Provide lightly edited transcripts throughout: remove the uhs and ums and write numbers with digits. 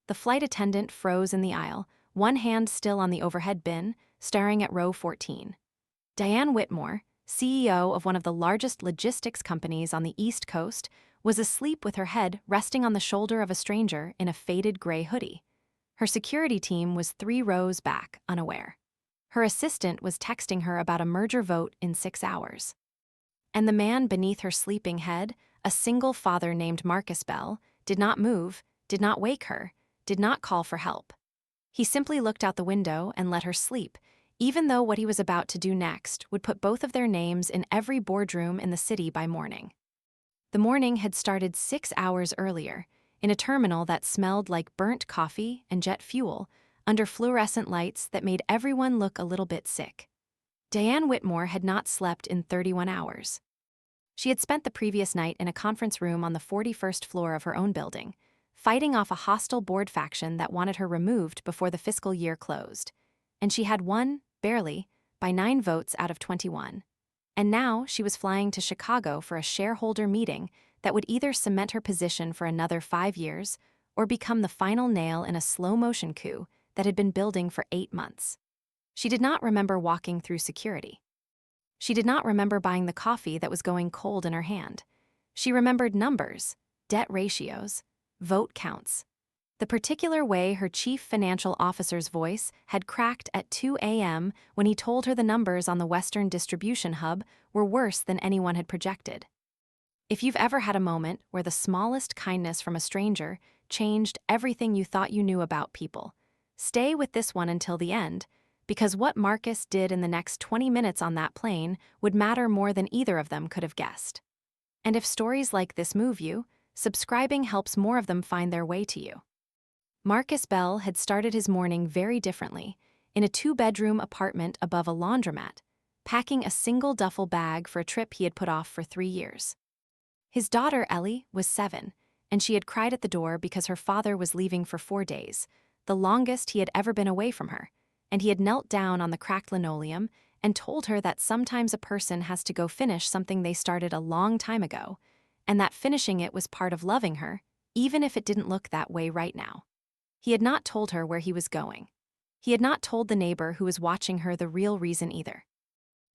The flight attendant froze in the aisle, one hand still on the overhead bin, staring at row 14. Diane Whitmore, CEO of one of the largest logistics companies on the East Coast, was asleep with her head resting on the shoulder of a stranger in a faded gray hoodie. Her security team was 3 rows back, unaware. Her assistant was texting her about a merger vote in 6 hours. And the man beneath her sleeping head, a single father named Marcus Bell, did not move, did not wake her, did not call for help. He simply looked out the window and let her sleep, even though what he was about to do next would put both of their names in every boardroom in the city by morning. The morning had started 6 hours earlier, in a terminal that smelled like burnt coffee and jet fuel, under fluorescent lights that made everyone look a little bit sick. Diane Whitmore had not slept in 31 hours. She had spent the previous night in a conference room on the 41st floor of her own building, fighting off a hostile board faction that wanted her removed before the fiscal year closed. And she had won, barely, by 9 votes out of 21. And now she was flying to Chicago for a shareholder meeting that would either cement her position for another 5 years or become the final nail in a slow-motion coup that had been building for 8 months. She did not remember walking through security. She did not remember buying the coffee that was going cold in her hand. She remembered numbers, debt ratios, vote counts. The particular way her chief financial officer's voice had cracked at 2 a.m. when he told her the numbers on the Western distribution hub were worse than anyone had projected. If you've ever had a moment where the smallest kindness from a stranger changed everything you thought you knew about people, stay with this one until the end, because what Marcus did in the next 20 minutes on that plane would matter more than either of them could have guessed. And if stories like this move you, subscribing helps more of them find their way to you. Marcus Bell had started his morning very differently, in a 2-bedroom apartment above a laundromat, packing a single duffel bag for a trip he had put off for 3 years. His daughter, Ellie, was 7, and she had cried at the door because her father was leaving for 4 days, the longest he had ever been away from her, and he had knelt down on the cracked linoleum and told her that sometimes a person has to go finish something they started a long time ago, and that finishing it was part of loving her, even if it didn't look that way right now. He had not told her where he was going. He had not told the neighbor who was watching her the real reason either.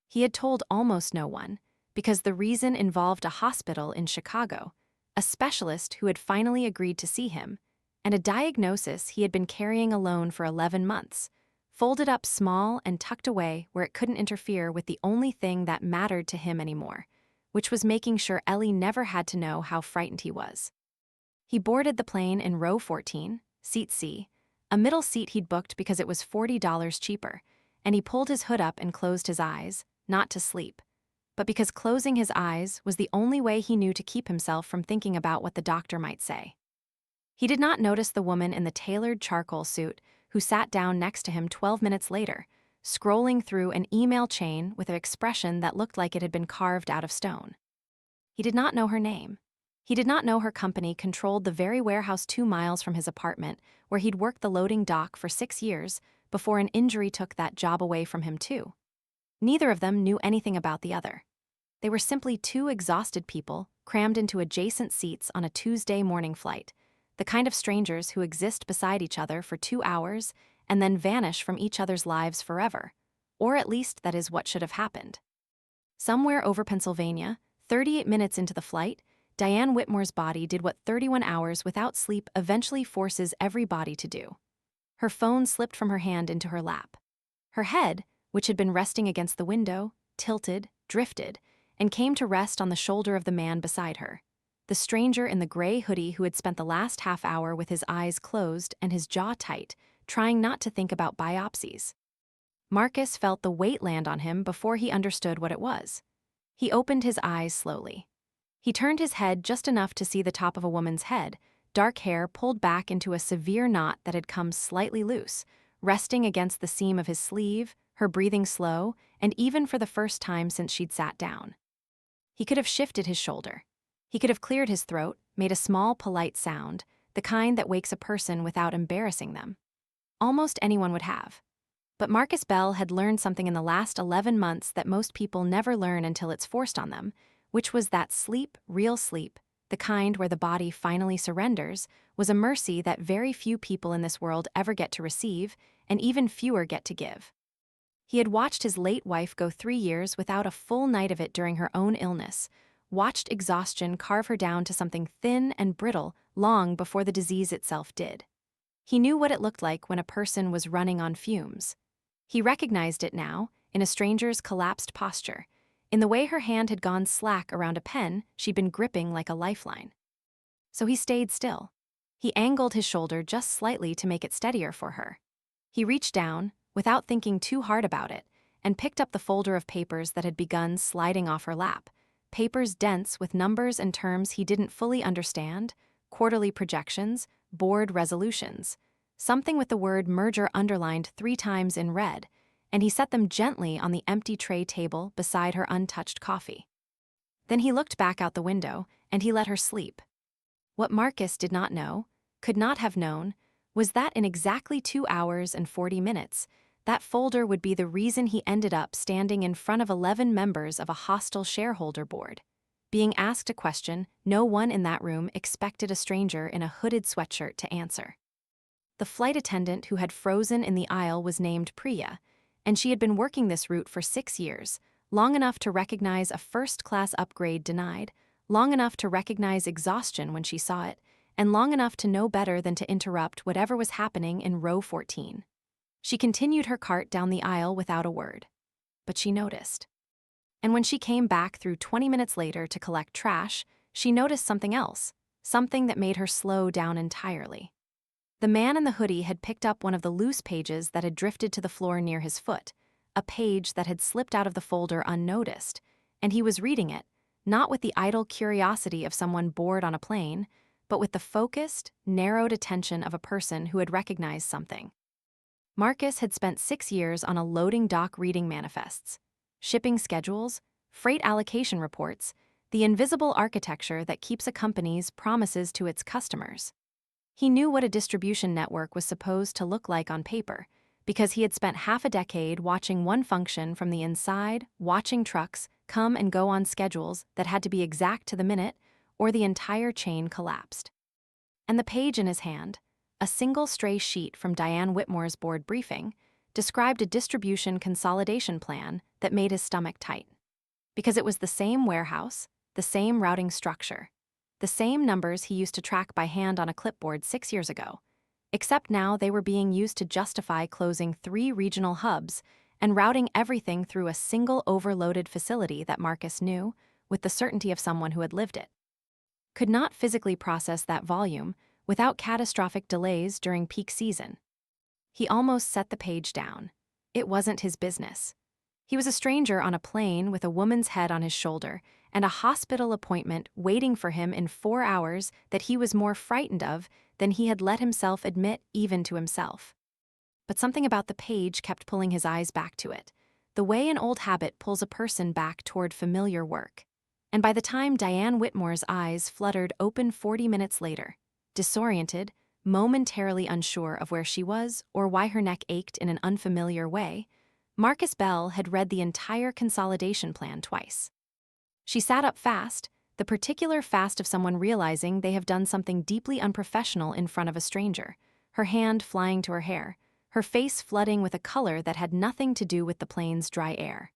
He had told almost no one, because the reason involved a hospital in Chicago, a specialist who had finally agreed to see him, and a diagnosis he had been carrying alone for 11 months, folded up small and tucked away where it couldn't interfere with the only thing that mattered to him anymore, which was making sure Ellie never had to know how frightened he was. He boarded the plane in row 14, seat C, a middle seat he'd booked because it was $40 cheaper, and he pulled his hood up and closed his eyes, not to sleep, but because closing his eyes was the only way he knew to keep himself from thinking about what the doctor might say. He did not notice the woman in the tailored charcoal suit who sat down next to him 12 minutes later, scrolling through an email chain with an expression that looked like it had been carved out of stone. He did not know her name. He did not know her company controlled the very warehouse 2 miles from his apartment where he'd worked the loading dock for 6 years before an injury took that job away from him too. Neither of them knew anything about the other. They were simply 2 exhausted people crammed into adjacent seats on a Tuesday morning flight, the kind of strangers who exist beside each other for 2 hours and then vanish from each other's lives forever, or at least that is what should have happened. Somewhere over Pennsylvania, 38 minutes into the flight, Diane Whitmore's body did what 31 hours without sleep eventually forces every body to do. Her phone slipped from her hand into her lap. Her head, which had been resting against the window, tilted, drifted, and came to rest on the shoulder of the man beside her, the stranger in the gray hoodie who had spent the last half hour with his eyes closed and his jaw tight, trying not to think about biopsies. Marcus felt the weight land on him before he understood what it was. He opened his eyes slowly. He turned his head just enough to see the top of a woman's head, dark hair pulled back into a severe knot that had come slightly loose, resting against the seam of his sleeve, her breathing slow, and even for the first time since she'd sat down. He could have shifted his shoulder. He could have cleared his throat, made a small, polite sound, the kind that wakes a person without embarrassing them. Almost anyone would have. But Marcus Bell had learned something in the last 11 months that most people never learn until it's forced on them, which was that sleep, real sleep, the kind where the body finally surrenders, was a mercy that very few people in this world ever get to receive, and even fewer get to give. He had watched his late wife go 3 years without a full night of it during her own illness, watched exhaustion carve her down to something thin and brittle long before the disease itself did. He knew what it looked like when a person was running on fumes. He recognized it now, in a stranger's collapsed posture, in the way her hand had gone slack around a pen she'd been gripping like a lifeline. So he stayed still. He angled his shoulder just slightly to make it steadier for her. He reached down, without thinking too hard about it, and picked up the folder of papers that had begun sliding off her lap, papers dense with numbers and terms he didn't fully understand, quarterly projections, board resolutions, something with the word merger underlined 3 times in red, and he set them gently on the empty tray table beside her untouched coffee. Then he looked back out the window, and he let her sleep. What Marcus did not know, could not have known, was that in exactly 2 hours and 40 minutes, that folder would be the reason he ended up standing in front of 11 members of a hostile shareholder board, being asked a question no one in that room expected a stranger in a hooded sweatshirt to answer. The flight attendant who had frozen in the aisle was named Priya, and she had been working this route for 6 years, long enough to recognize a first-class upgrade denied, long enough to recognize exhaustion when she saw it, and long enough to know better than to interrupt whatever was happening in row 14. She continued her cart down the aisle without a word. But she noticed. And when she came back through 20 minutes later to collect trash, she noticed something else, something that made her slow down entirely. The man in the hoodie had picked up one of the loose pages that had drifted to the floor near his foot, a page that had slipped out of the folder unnoticed, and he was reading it, not with the idle curiosity of someone bored on a plane, but with the focused, narrowed attention of a person who had recognized something. Marcus had spent 6 years on a loading dock reading manifests, shipping schedules, freight allocation reports, the invisible architecture that keeps a company's promises to its customers. He knew what a distribution network was supposed to look like on paper, because he had spent half a decade watching one function from the inside, watching trucks come and go on schedules that had to be exact to the minute, or the entire chain collapsed. And the page in his hand, a single stray sheet from Diane Whitmore's board briefing, described a distribution consolidation plan that made his stomach tight. Because it was the same warehouse, the same routing structure, the same numbers he used to track by hand on a clipboard 6 years ago, except now they were being used to justify closing 3 regional hubs and routing everything through a single overloaded facility that Marcus knew, with the certainty of someone who had lived it. Could not physically process that volume without catastrophic delays during peak season. He almost set the page down. It wasn't his business. He was a stranger on a plane with a woman's head on his shoulder and a hospital appointment waiting for him in 4 hours that he was more frightened of than he had let himself admit even to himself. But something about the page kept pulling his eyes back to it, the way an old habit pulls a person back toward familiar work. And by the time Diane Whitmore's eyes fluttered open 40 minutes later, disoriented, momentarily unsure of where she was or why her neck ached in an unfamiliar way, Marcus Bell had read the entire consolidation plan twice. She sat up fast, the particular fast of someone realizing they have done something deeply unprofessional in front of a stranger, her hand flying to her hair, her face flooding with a color that had nothing to do with the plane's dry air.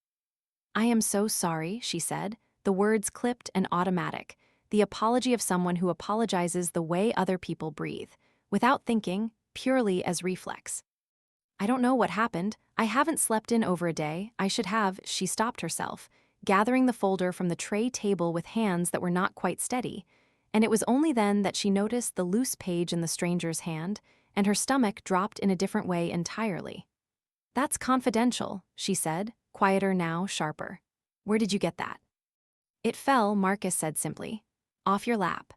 "I am so sorry," she said, the words clipped and automatic, the apology of someone who apologizes the way other people breathe, without thinking, purely as reflex. "I don't know what happened. I haven't slept in over a day. I should have." She stopped herself, gathering the folder from the tray table with hands that were not quite steady, and it was only then that she noticed the loose page in the stranger's hand, and her stomach dropped in a different way entirely. "That's confidential," she said, quieter now, sharper. "Where did you get that?" "It fell," Marcus said simply. "Off your lap."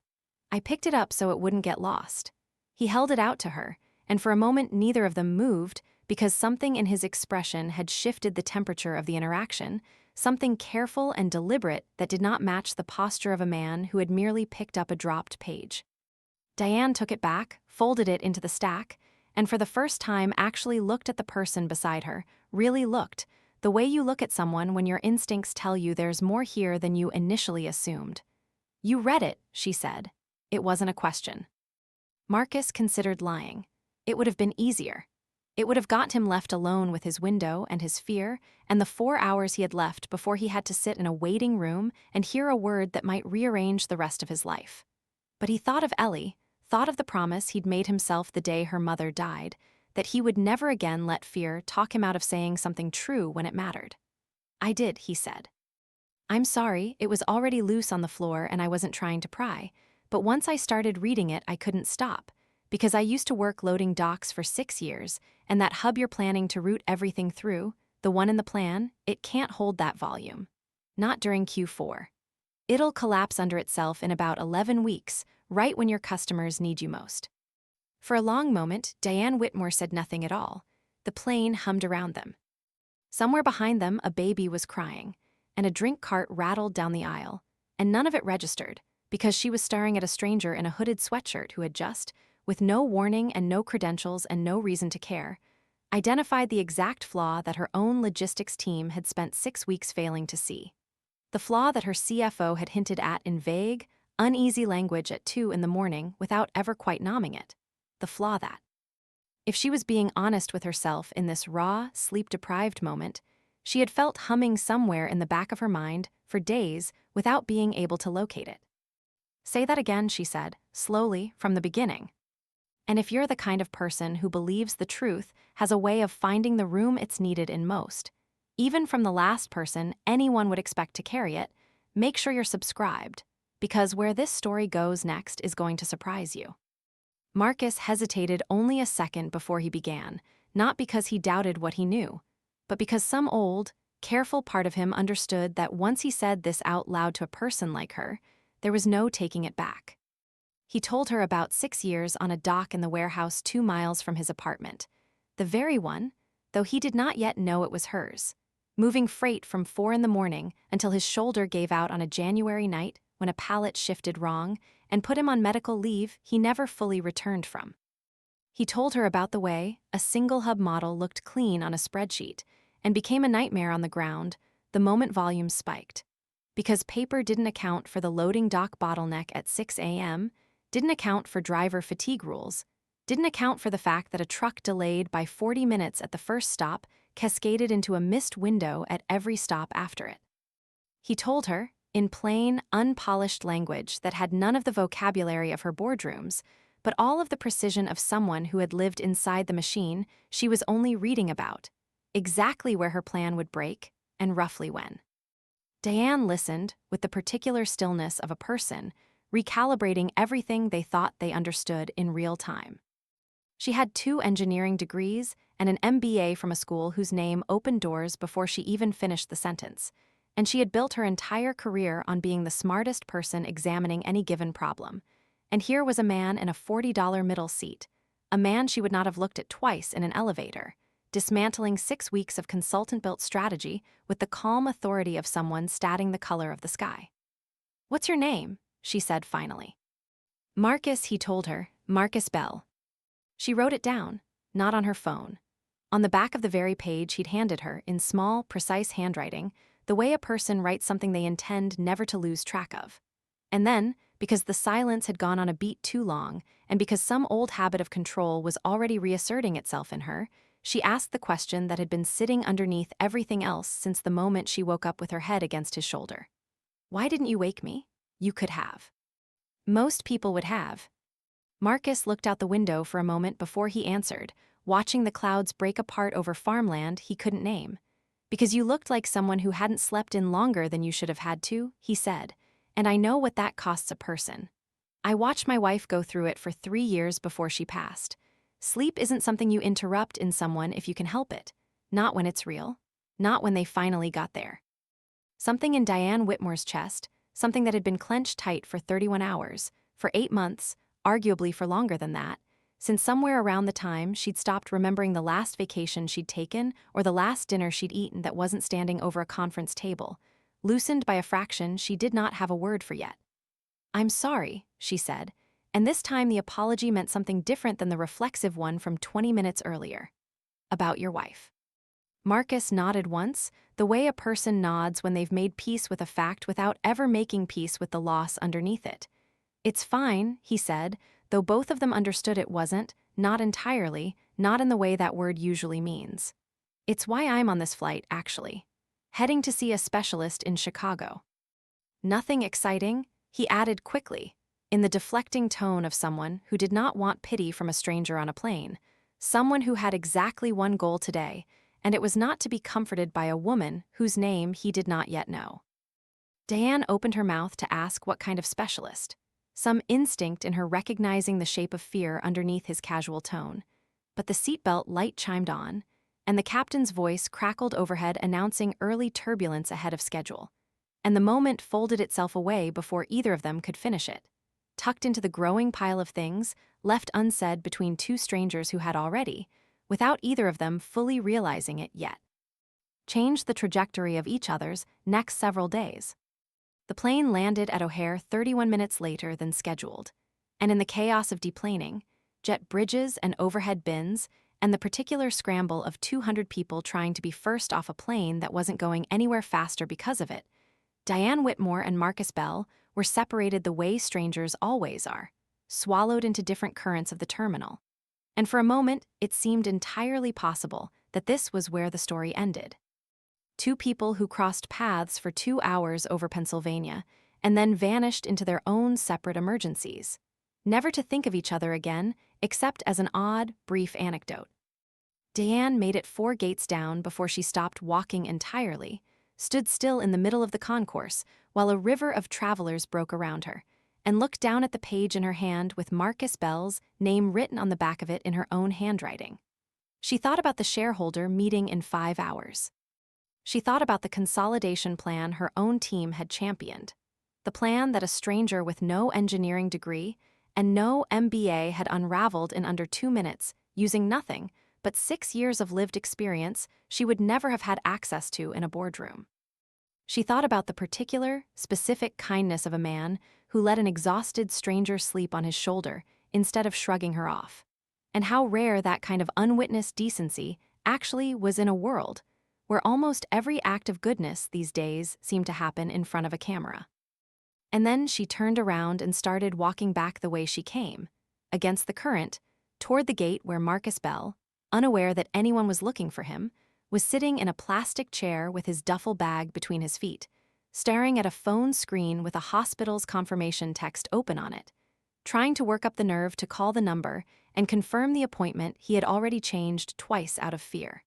"I picked it up so it wouldn't get lost." He held it out to her, and for a moment neither of them moved because something in his expression had shifted the temperature of the interaction, something careful and deliberate that did not match the posture of a man who had merely picked up a dropped page. Diane took it back, folded it into the stack, and for the first time actually looked at the person beside her, really looked, the way you look at someone when your instincts tell you there's more here than you initially assumed. You read it, she said. It wasn't a question. Marcus considered lying. It would have been easier. It would have got him left alone with his window and his fear and the 4 hours he had left before he had to sit in a waiting room and hear a word that might rearrange the rest of his life. But he thought of Ellie, thought of the promise he'd made himself the day her mother died, that he would never again let fear talk him out of saying something true when it mattered. I did, he said. I'm sorry, it was already loose on the floor and I wasn't trying to pry, but once I started reading it, I couldn't stop, because I used to work loading docks for 6 years, and that hub you're planning to route everything through, the one in the plan, it can't hold that volume. Not during Q4. It'll collapse under itself in about 11 weeks, right when your customers need you most. For a long moment, Diane Whitmore said nothing at all. The plane hummed around them. Somewhere behind them, a baby was crying, and a drink cart rattled down the aisle, and none of it registered, because she was staring at a stranger in a hooded sweatshirt who had just, with no warning and no credentials and no reason to care, identified the exact flaw that her own logistics team had spent 6 weeks failing to see. The flaw that her CFO had hinted at in vague, uneasy language at 2 in the morning without ever quite nomming it. The flaw that, if she was being honest with herself in this raw, sleep-deprived moment, she had felt humming somewhere in the back of her mind for days without being able to locate it. Say that again, she said, slowly, from the beginning. And if you're the kind of person who believes the truth has a way of finding the room it's needed in most, even from the last person anyone would expect to carry it, make sure you're subscribed, because where this story goes next is going to surprise you. Marcus hesitated only a second before he began, not because he doubted what he knew, but because some old, careful part of him understood that once he said this out loud to a person like her, there was no taking it back. He told her about 6 years on a dock in the warehouse 2 miles from his apartment, the very one, though he did not yet know it was hers, moving freight from 4 in the morning until his shoulder gave out on a January night when a pallet shifted wrong and put him on medical leave he never fully returned from. He told her about the way a single hub model looked clean on a spreadsheet and became a nightmare on the ground the moment volumes spiked. Because paper didn't account for the loading dock bottleneck at 6 a.m., didn't account for driver fatigue rules, didn't account for the fact that a truck delayed by 40 minutes at the first stop cascaded into a missed window at every stop after it. He told her, in plain, unpolished language that had none of the vocabulary of her boardrooms, but all of the precision of someone who had lived inside the machine she was only reading about, exactly where her plan would break and roughly when. Diane listened with the particular stillness of a person recalibrating everything they thought they understood in real time. She had 2 engineering degrees and an MBA from a school whose name opened doors before she even finished the sentence, and she had built her entire career on being the smartest person examining any given problem. And here was a man in a $40 middle seat, a man she would not have looked at twice in an elevator, dismantling 6 weeks of consultant-built strategy with the calm authority of someone statting the color of the sky. "What's your name?" she said finally. "Marcus," he told her, "Marcus Bell." She wrote it down, not on her phone. On the back of the very page he'd handed her, in small, precise handwriting, the way a person writes something they intend never to lose track of. And then, because the silence had gone on a beat too long, and because some old habit of control was already reasserting itself in her, she asked the question that had been sitting underneath everything else since the moment she woke up with her head against his shoulder. "Why didn't you wake me?" "You could have." Most people would have. Marcus looked out the window for a moment before he answered, watching the clouds break apart over farmland he couldn't name. "Because you looked like someone who hadn't slept in longer than you should have had to," he said, "and I know what that costs a person. I watched my wife go through it for 3 years before she passed. Sleep isn't something you interrupt in someone if you can help it. Not when it's real. Not when they finally got there." Something in Diane Whitmore's chest, something that had been clenched tight for 31 hours, for 8 months, arguably for longer than that, since somewhere around the time she'd stopped remembering the last vacation she'd taken or the last dinner she'd eaten that wasn't standing over a conference table, loosened by a fraction she did not have a word for yet. "I'm sorry," she said, and this time the apology meant something different than the reflexive one from 20 minutes earlier. "About your wife." Marcus nodded once, the way a person nods when they've made peace with a fact without ever making peace with the loss underneath it. It's fine, he said, though both of them understood it wasn't, not entirely, not in the way that word usually means. It's why I'm on this flight, actually. Heading to see a specialist in Chicago. Nothing exciting, he added quickly, in the deflecting tone of someone who did not want pity from a stranger on a plane, someone who had exactly one goal today, and it was not to be comforted by a woman whose name he did not yet know. Diane opened her mouth to ask what kind of specialist, some instinct in her recognizing the shape of fear underneath his casual tone, but the seatbelt light chimed on, and the captain's voice crackled overhead announcing early turbulence ahead of schedule, and the moment folded itself away before either of them could finish it, tucked into the growing pile of things left unsaid between two strangers who had already, without either of them fully realizing it yet, changed the trajectory of each other's next several days. The plane landed at O'Hare 31 minutes later than scheduled, and in the chaos of deplaning, jet bridges and overhead bins, and the particular scramble of 200 people trying to be first off a plane that wasn't going anywhere faster because of it, Diane Whitmore and Marcus Bell were separated the way strangers always are, swallowed into different currents of the terminal. And for a moment, it seemed entirely possible that this was where the story ended. Two people who crossed paths for 2 hours over Pennsylvania and then vanished into their own separate emergencies, never to think of each other again except as an odd, brief anecdote. Diane made it 4 gates down before she stopped walking entirely, stood still in the middle of the concourse while a river of travelers broke around her, and looked down at the page in her hand with Marcus Bell's name written on the back of it in her own handwriting. She thought about the shareholder meeting in 5 hours. She thought about the consolidation plan her own team had championed, the plan that a stranger with no engineering degree and no MBA had unraveled in under 2 minutes, using nothing but 6 years of lived experience she would never have had access to in a boardroom. She thought about the particular, specific kindness of a man who let an exhausted stranger sleep on his shoulder instead of shrugging her off, and how rare that kind of unwitnessed decency actually was in a world where almost every act of goodness these days seemed to happen in front of a camera. And then she turned around and started walking back the way she came, against the current, toward the gate where Marcus Bell, unaware that anyone was looking for him, was sitting in a plastic chair with his duffel bag between his feet, staring at a phone screen with a hospital's confirmation text open on it, trying to work up the nerve to call the number and confirm the appointment he had already changed twice out of fear.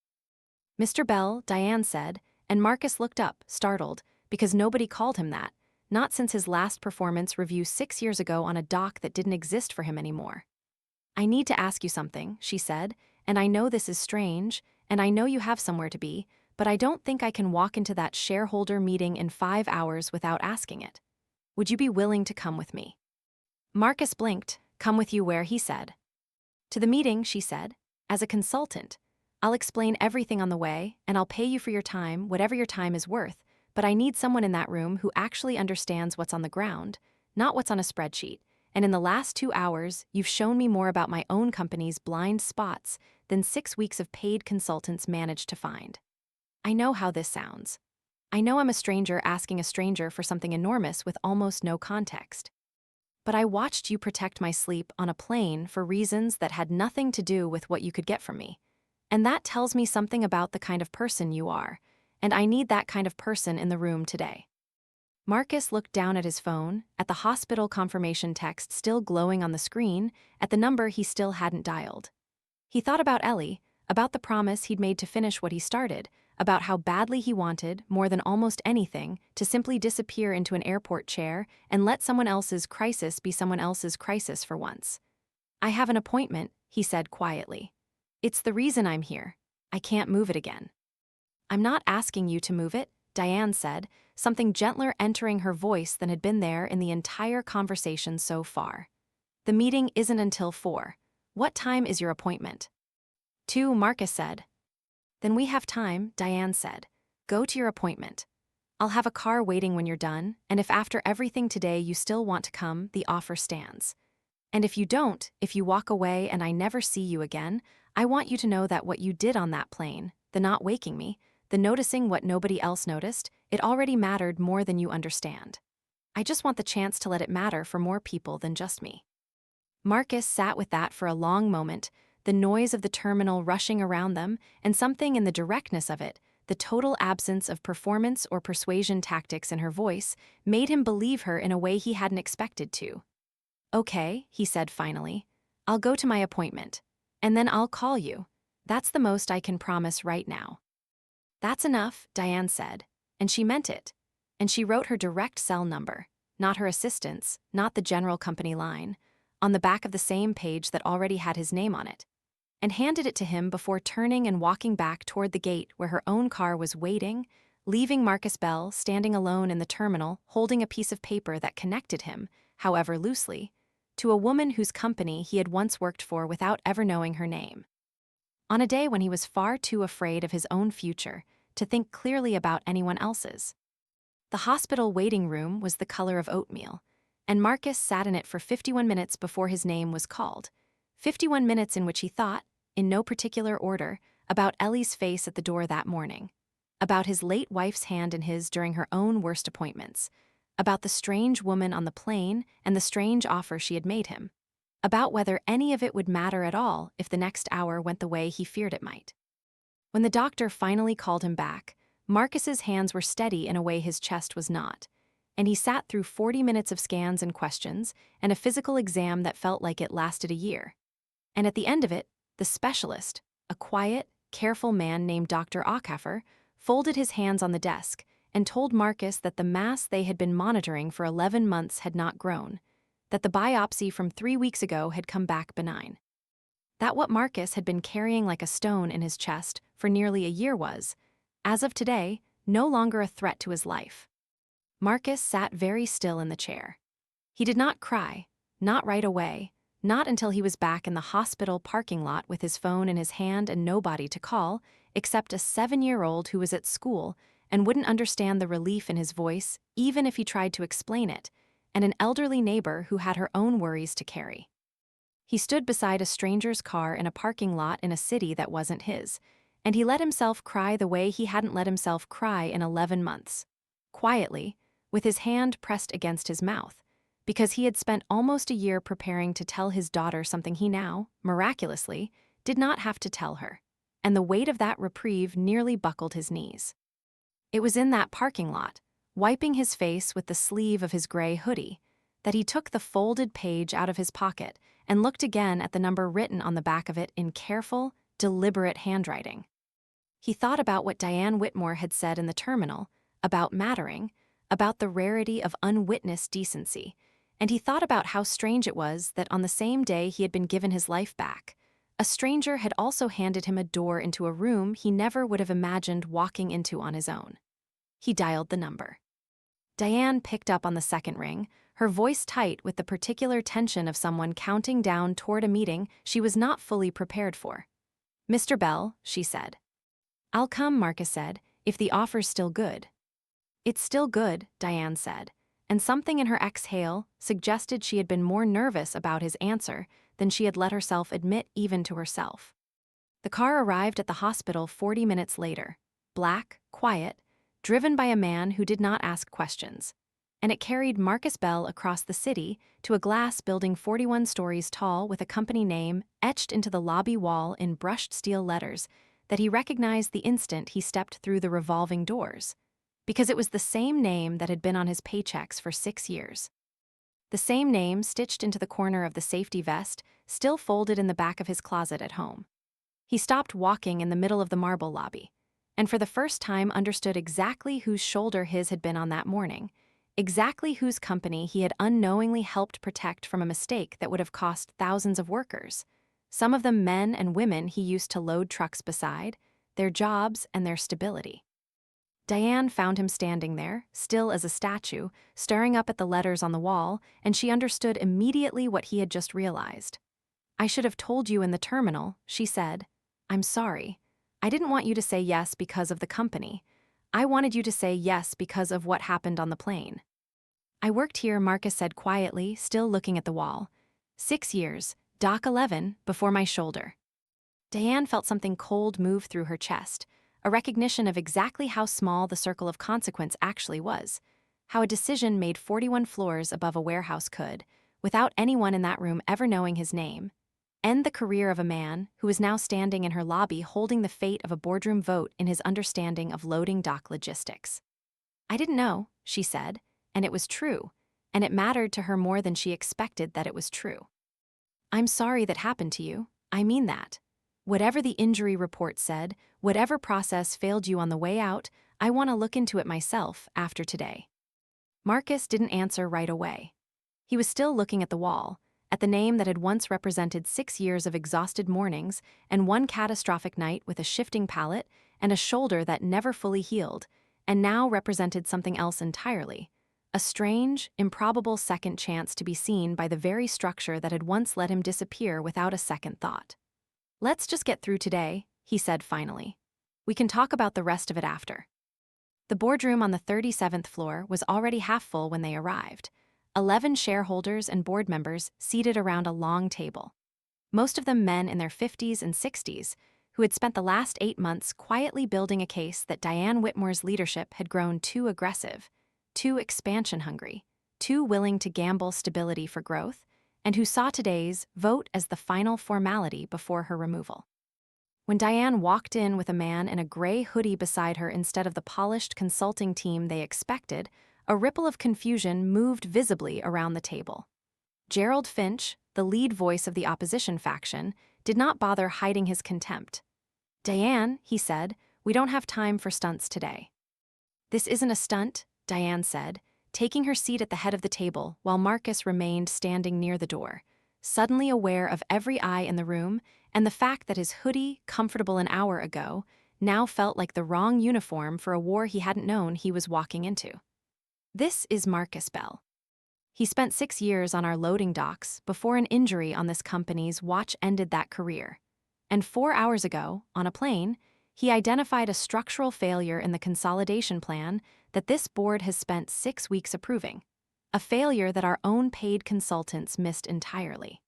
"Mr. Bell," Diane said, and Marcus looked up, startled, because nobody called him that, not since his last performance review 6 years ago on a dock that didn't exist for him anymore. "I need to ask you something," she said, "and I know this is strange, and I know you have somewhere to be, but I don't think I can walk into that shareholder meeting in 5 hours without asking it. Would you be willing to come with me?" Marcus blinked. "Come with you where?" he said. "To the meeting," she said, "as a consultant. I'll explain everything on the way, and I'll pay you for your time, whatever your time is worth, but I need someone in that room who actually understands what's on the ground, not what's on a spreadsheet, and in the last 2 hours, you've shown me more about my own company's blind spots than 6 weeks of paid consultants managed to find. I know how this sounds. I know I'm a stranger asking a stranger for something enormous with almost no context. But I watched you protect my sleep on a plane for reasons that had nothing to do with what you could get from me. And that tells me something about the kind of person you are, and I need that kind of person in the room today." Marcus looked down at his phone, at the hospital confirmation text still glowing on the screen, at the number he still hadn't dialed. He thought about Ellie, about the promise he'd made to finish what he started, about how badly he wanted, more than almost anything, to simply disappear into an airport chair and let someone else's crisis be someone else's crisis for once. "I have an appointment," he said quietly. "It's the reason I'm here. I can't move it again." "I'm not asking you to move it," Diane said, something gentler entering her voice than had been there in the entire conversation so far. "The meeting isn't until 4. What time is your appointment?" 2, Marcus said. "Then we have time," Diane said. "Go to your appointment. I'll have a car waiting when you're done, and if after everything today you still want to come, the offer stands. And if you don't, if you walk away and I never see you again, I want you to know that what you did on that plane, the not waking me, the noticing what nobody else noticed, it already mattered more than you understand. I just want the chance to let it matter for more people than just me." Marcus sat with that for a long moment, the noise of the terminal rushing around them, and something in the directness of it, the total absence of performance or persuasion tactics in her voice, made him believe her in a way he hadn't expected to. "Okay," he said finally. "I'll go to my appointment. And then I'll call you. That's the most I can promise right now." "That's enough," Diane said. And she meant it. And she wrote her direct cell number, not her assistant's, not the general company line, on the back of the same page that already had his name on it, and handed it to him before turning and walking back toward the gate where her own car was waiting, leaving Marcus Bell standing alone in the terminal holding a piece of paper that connected him, however loosely, to a woman whose company he had once worked for without ever knowing her name. On a day when he was far too afraid of his own future to think clearly about anyone else's. The hospital waiting room was the color of oatmeal, and Marcus sat in it for 51 minutes before his name was called. 51 minutes in which he thought, in no particular order, about Ellie's face at the door that morning, about his late wife's hand in his during her own worst appointments, about the strange woman on the plane and the strange offer she had made him, about whether any of it would matter at all if the next hour went the way he feared it might. When the doctor finally called him back, Marcus's hands were steady in a way his chest was not, and he sat through 40 minutes of scans and questions and a physical exam that felt like it lasted a year. And at the end of it, the specialist, a quiet, careful man named Dr. Ackhaffer, folded his hands on the desk and told Marcus that the mass they had been monitoring for 11 months had not grown, that the biopsy from 3 weeks ago had come back benign. That what Marcus had been carrying like a stone in his chest for nearly a year was, as of today, no longer a threat to his life. Marcus sat very still in the chair. He did not cry, not right away, not until he was back in the hospital parking lot with his phone in his hand and nobody to call, except a 7-year-old who was at school and wouldn't understand the relief in his voice even if he tried to explain it, and an elderly neighbor who had her own worries to carry. He stood beside a stranger's car in a parking lot in a city that wasn't his, and he let himself cry the way he hadn't let himself cry in 11 months, quietly, with his hand pressed against his mouth, because he had spent almost a year preparing to tell his daughter something he now, miraculously, did not have to tell her, and the weight of that reprieve nearly buckled his knees. It was in that parking lot, wiping his face with the sleeve of his gray hoodie, that he took the folded page out of his pocket and looked again at the number written on the back of it in careful, deliberate handwriting. He thought about what Diane Whitmore had said in the terminal, about mattering, about the rarity of unwitnessed decency, and he thought about how strange it was that on the same day he had been given his life back, a stranger had also handed him a door into a room he never would have imagined walking into on his own. He dialed the number. Diane picked up on the second ring, her voice tight with the particular tension of someone counting down toward a meeting she was not fully prepared for. "Mr. Bell," she said. "I'll come," Marcus said, "if the offer's still good." "It's still good," Diane said, and something in her exhale suggested she had been more nervous about his answer than she had let herself admit even to herself. The car arrived at the hospital 40 minutes later, black, quiet, driven by a man who did not ask questions, and it carried Marcus Bell across the city to a glass building 41 stories tall with a company name etched into the lobby wall in brushed steel letters that he recognized the instant he stepped through the revolving doors, because it was the same name that had been on his paychecks for 6 years. The same name stitched into the corner of the safety vest, still folded in the back of his closet at home. He stopped walking in the middle of the marble lobby, and for the first time understood exactly whose shoulder his had been on that morning, exactly whose company he had unknowingly helped protect from a mistake that would have cost thousands of workers, some of them men and women he used to load trucks beside, their jobs and their stability. Diane found him standing there, still as a statue, staring up at the letters on the wall, and she understood immediately what he had just realized. "I should have told you in the terminal," she said. "I'm sorry. I didn't want you to say yes because of the company. I wanted you to say yes because of what happened on the plane." "I worked here," Marcus said quietly, still looking at the wall. 6 years, Dock 11, before my shoulder." Diane felt something cold move through her chest, a recognition of exactly how small the circle of consequence actually was, how a decision made 41 floors above a warehouse could, without anyone in that room ever knowing his name, end the career of a man who is now standing in her lobby holding the fate of a boardroom vote in his understanding of loading dock logistics. "I didn't know," she said, and it was true, and it mattered to her more than she expected that it was true. "I'm sorry that happened to you. I mean that. Whatever the injury report said, whatever process failed you on the way out, I want to look into it myself after today." Marcus didn't answer right away. He was still looking at the wall, at the name that had once represented 6 years of exhausted mornings and one catastrophic night with a shifting palate and a shoulder that never fully healed, and now represented something else entirely. A strange, improbable second chance to be seen by the very structure that had once let him disappear without a second thought. "Let's just get through today," he said finally. "We can talk about the rest of it after." The boardroom on the 37th floor was already half full when they arrived. 11 shareholders and board members seated around a long table. Most of them men in their 50s and 60s, who had spent the last 8 months quietly building a case that Diane Whitmore's leadership had grown too aggressive, too expansion-hungry, too willing to gamble stability for growth, and who saw today's vote as the final formality before her removal. When Diane walked in with a man in a gray hoodie beside her instead of the polished consulting team they expected, a ripple of confusion moved visibly around the table. Gerald Finch, the lead voice of the opposition faction, did not bother hiding his contempt. "Diane," he said, "we don't have time for stunts today." "This isn't a stunt," Diane said, taking her seat at the head of the table while Marcus remained standing near the door, suddenly aware of every eye in the room and the fact that his hoodie, comfortable an hour ago, now felt like the wrong uniform for a war he hadn't known he was walking into. "This is Marcus Bell. He spent 6 years on our loading docks before an injury on this company's watch ended that career. And 4 hours ago, on a plane, he identified a structural failure in the consolidation plan that this board has spent 6 weeks approving, a failure that our own paid consultants missed entirely.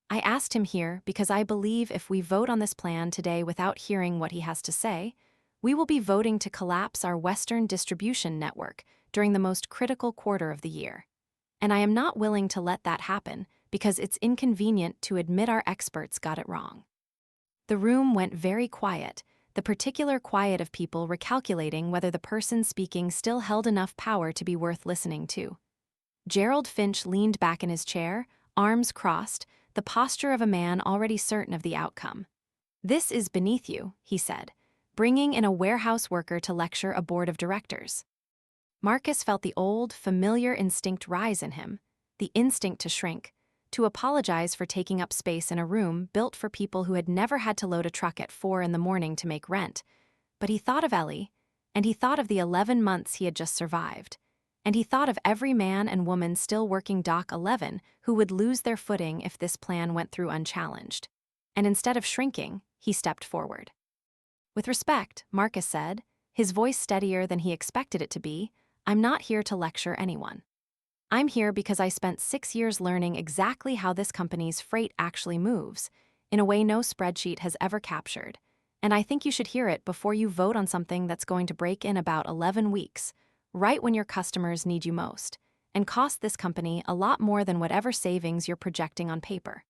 I asked him here because I believe if we vote on this plan today without hearing what he has to say, we will be voting to collapse our Western distribution network during the most critical quarter of the year. And I am not willing to let that happen because it's inconvenient to admit our experts got it wrong." The room went very quiet, the particular quiet of people recalculating whether the person speaking still held enough power to be worth listening to. Gerald Finch leaned back in his chair, arms crossed, the posture of a man already certain of the outcome. "This is beneath you," he said, bringing in a warehouse worker to lecture a board of directors. Marcus felt the old, familiar instinct rise in him, the instinct to shrink, to apologize for taking up space in a room built for people who had never had to load a truck at 4 in the morning to make rent. But he thought of Ellie, and he thought of the 11 months he had just survived, and he thought of every man and woman still working Dock 11 who would lose their footing if this plan went through unchallenged. And instead of shrinking, he stepped forward. "With respect," Marcus said, his voice steadier than he expected it to be, "I'm not here to lecture anyone. I'm here because I spent 6 years learning exactly how this company's freight actually moves, in a way no spreadsheet has ever captured, and I think you should hear it before you vote on something that's going to break in about 11 weeks, right when your customers need you most, and cost this company a lot more than whatever savings you're projecting on paper."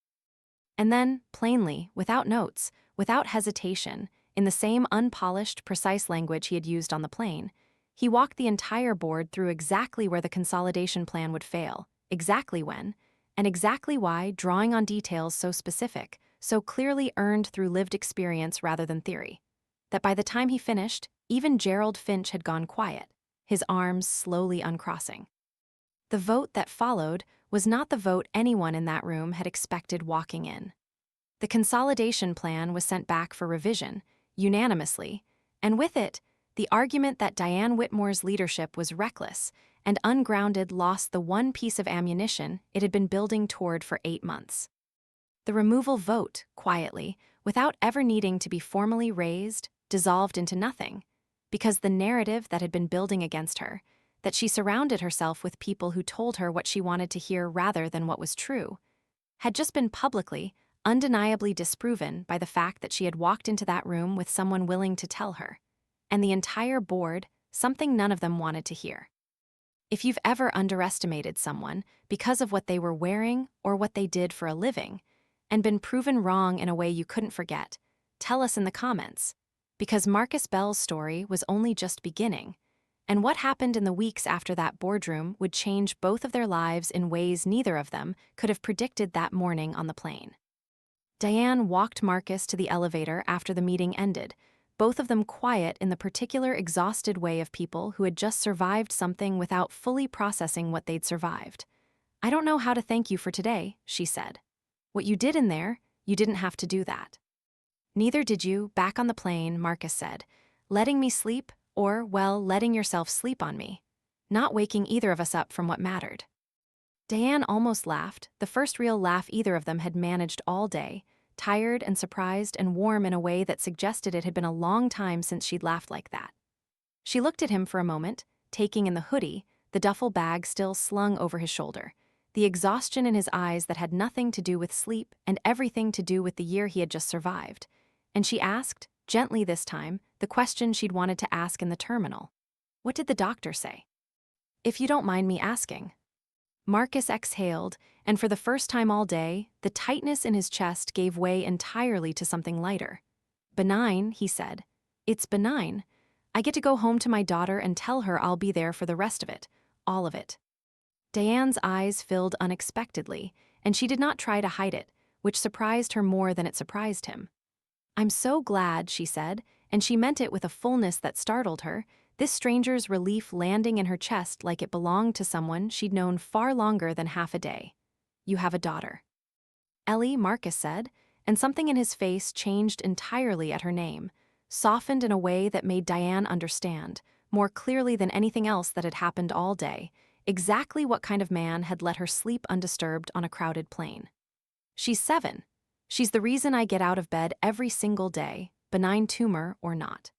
And then, plainly, without notes, without hesitation, in the same unpolished, precise language he had used on the plane, he walked the entire board through exactly where the consolidation plan would fail, exactly when, and exactly why drawing on details so specific, so clearly earned through lived experience rather than theory, that by the time he finished, even Gerald Finch had gone quiet, his arms slowly uncrossing. The vote that followed was not the vote anyone in that room had expected walking in. The consolidation plan was sent back for revision, unanimously, and with it, the argument that Diane Whitmore's leadership was reckless and ungrounded lost the one piece of ammunition it had been building toward for 8 months. The removal vote, quietly, without ever needing to be formally raised, dissolved into nothing, because the narrative that had been building against her, that she surrounded herself with people who told her what she wanted to hear rather than what was true, had just been publicly, undeniably disproven by the fact that she had walked into that room with someone willing to tell her. and the entire board, something none of them wanted to hear. If you've ever underestimated someone because of what they were wearing or what they did for a living, and been proven wrong in a way you couldn't forget, tell us in the comments. Because Marcus Bell's story was only just beginning, and what happened in the weeks after that boardroom would change both of their lives in ways neither of them could have predicted that morning on the plane. Diane walked Marcus to the elevator after the meeting ended, both of them quiet in the particular exhausted way of people who had just survived something without fully processing what they'd survived. "I don't know how to thank you for today," she said. "What you did in there, you didn't have to do that." "Neither did you, back on the plane," Marcus said. "Letting me sleep, or, well, letting yourself sleep on me. Not waking either of us up from what mattered." Diane almost laughed, the first real laugh either of them had managed all day, tired and surprised and warm in a way that suggested it had been a long time since she'd laughed like that. She looked at him for a moment, taking in the hoodie, the duffel bag still slung over his shoulder, the exhaustion in his eyes that had nothing to do with sleep and everything to do with the year he had just survived. And she asked, gently this time, the question she'd wanted to ask in the terminal. "What did the doctor say?" "If you don't mind me asking." Marcus exhaled, and for the first time all day, the tightness in his chest gave way entirely to something lighter. "Benign," he said. "It's benign. I get to go home to my daughter and tell her I'll be there for the rest of it, all of it." Diane's eyes filled unexpectedly, and she did not try to hide it, which surprised her more than it surprised him. "I'm so glad," she said, and she meant it with a fullness that startled her, this stranger's relief landing in her chest like it belonged to someone she'd known far longer than half a day. "You have a daughter." "Ellie," Marcus said, and something in his face changed entirely at her name, softened in a way that made Diane understand, more clearly than anything else that had happened all day, exactly what kind of man had let her sleep undisturbed on a crowded plane. "She's 7. She's the reason I get out of bed every single day, benign tumor or not."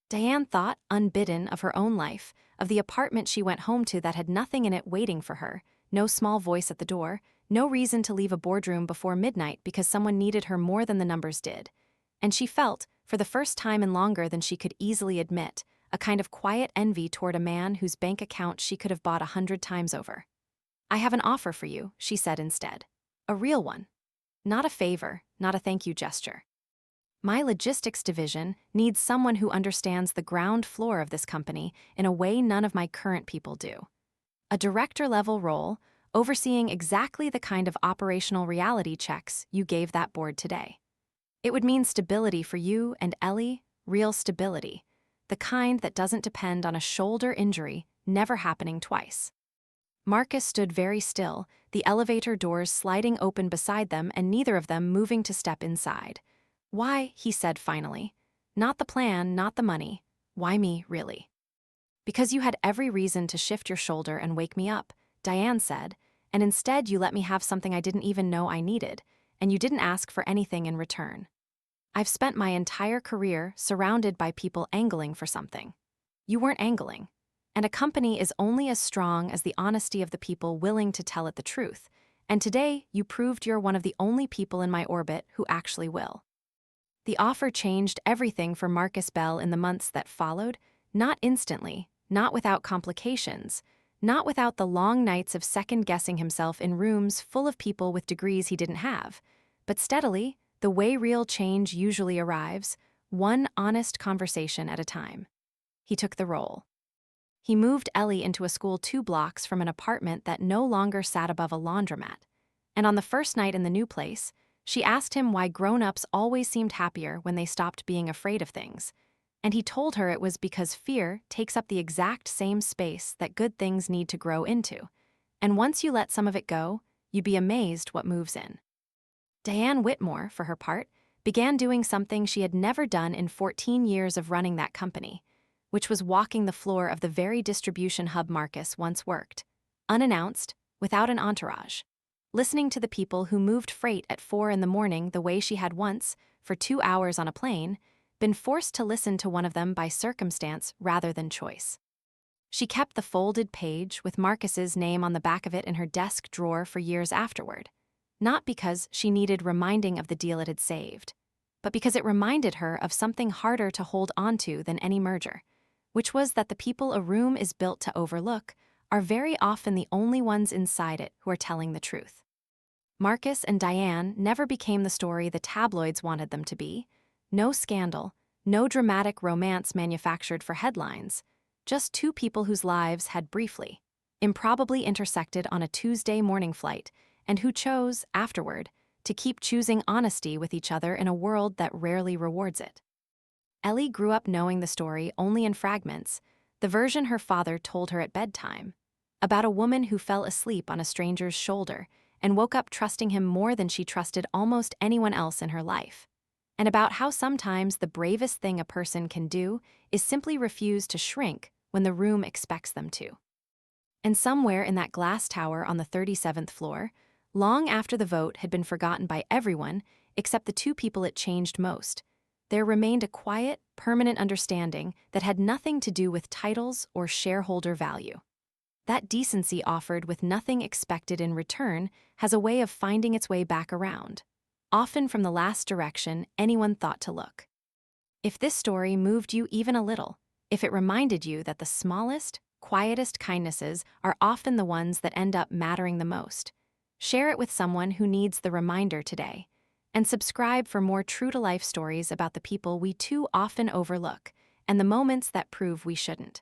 Diane thought, unbidden, of her own life, of the apartment she went home to that had nothing in it waiting for her, no small voice at the door, no reason to leave a boardroom before midnight because someone needed her more than the numbers did. And she felt, for the first time in longer than she could easily admit, a kind of quiet envy toward a man whose bank account she could have bought 100 times over. "I have an offer for you," she said instead. "A real one. Not a favor, not a thank you gesture. My logistics division needs someone who understands the ground floor of this company in a way none of my current people do. A director-level role, overseeing exactly the kind of operational reality checks you gave that board today. It would mean stability for you and Ellie, real stability, the kind that doesn't depend on a shoulder injury never happening twice." Marcus stood very still, the elevator doors sliding open beside them and neither of them moving to step inside. "Why," he said finally. "Not the plan, not the money. Why me, really?" "Because you had every reason to shift your shoulder and wake me up," Diane said, "and instead you let me have something I didn't even know I needed, and you didn't ask for anything in return. I've spent my entire career surrounded by people angling for something. You weren't angling. And a company is only as strong as the honesty of the people willing to tell it the truth, and today you proved you're one of the only people in my orbit who actually will." The offer changed everything for Marcus Bell in the months that followed, not instantly, not without complications, not without the long nights of second-guessing himself in rooms full of people with degrees he didn't have, but steadily, the way real change usually arrives, one honest conversation at a time. He took the role. He moved Ellie into a school 2 blocks from an apartment that no longer sat above a laundromat, and on the first night in the new place, she asked him why grown-ups always seemed happier when they stopped being afraid of things, and he told her it was because fear takes up the exact same space that good things need to grow into, and once you let some of it go, you'd be amazed what moves in. Diane Whitmore, for her part, began doing something she had never done in 14 years of running that company, which was walking the floor of the very distribution hub Marcus once worked, unannounced, without an entourage, listening to the people who moved freight at 4 in the morning the way she had once, for 2 hours on a plane, been forced to listen to one of them by circumstance rather than choice. She kept the folded page with Marcus's name on the back of it in her desk drawer for years afterward, not because she needed reminding of the deal it had saved, but because it reminded her of something harder to hold onto than any merger, which was that the people a room is built to overlook are very often the only ones inside it who are telling the truth. Marcus and Diane never became the story the tabloids wanted them to be. No scandal, no dramatic romance manufactured for headlines, just two people whose lives had briefly, improbably intersected on a Tuesday morning flight, and who chose, afterward, to keep choosing honesty with each other in a world that rarely rewards it. Ellie grew up knowing the story only in fragments, the version her father told her at bedtime, about a woman who fell asleep on a stranger's shoulder and woke up trusting him more than she trusted almost anyone else in her life, and about how sometimes the bravest thing a person can do is simply refuse to shrink when the room expects them to. And somewhere in that glass tower on the 37th floor, long after the vote had been forgotten by everyone except the two people it changed most, there remained a quiet, permanent understanding that had nothing to do with titles or shareholder value. That decency offered with nothing expected in return has a way of finding its way back around, often from the last direction anyone thought to look. If this story moved you even a little, if it reminded you that the smallest, quietest kindnesses are often the ones that end up mattering the most, share it with someone who needs the reminder today, and subscribe for more true-to-life stories about the people we too often overlook and the moments that prove we shouldn't.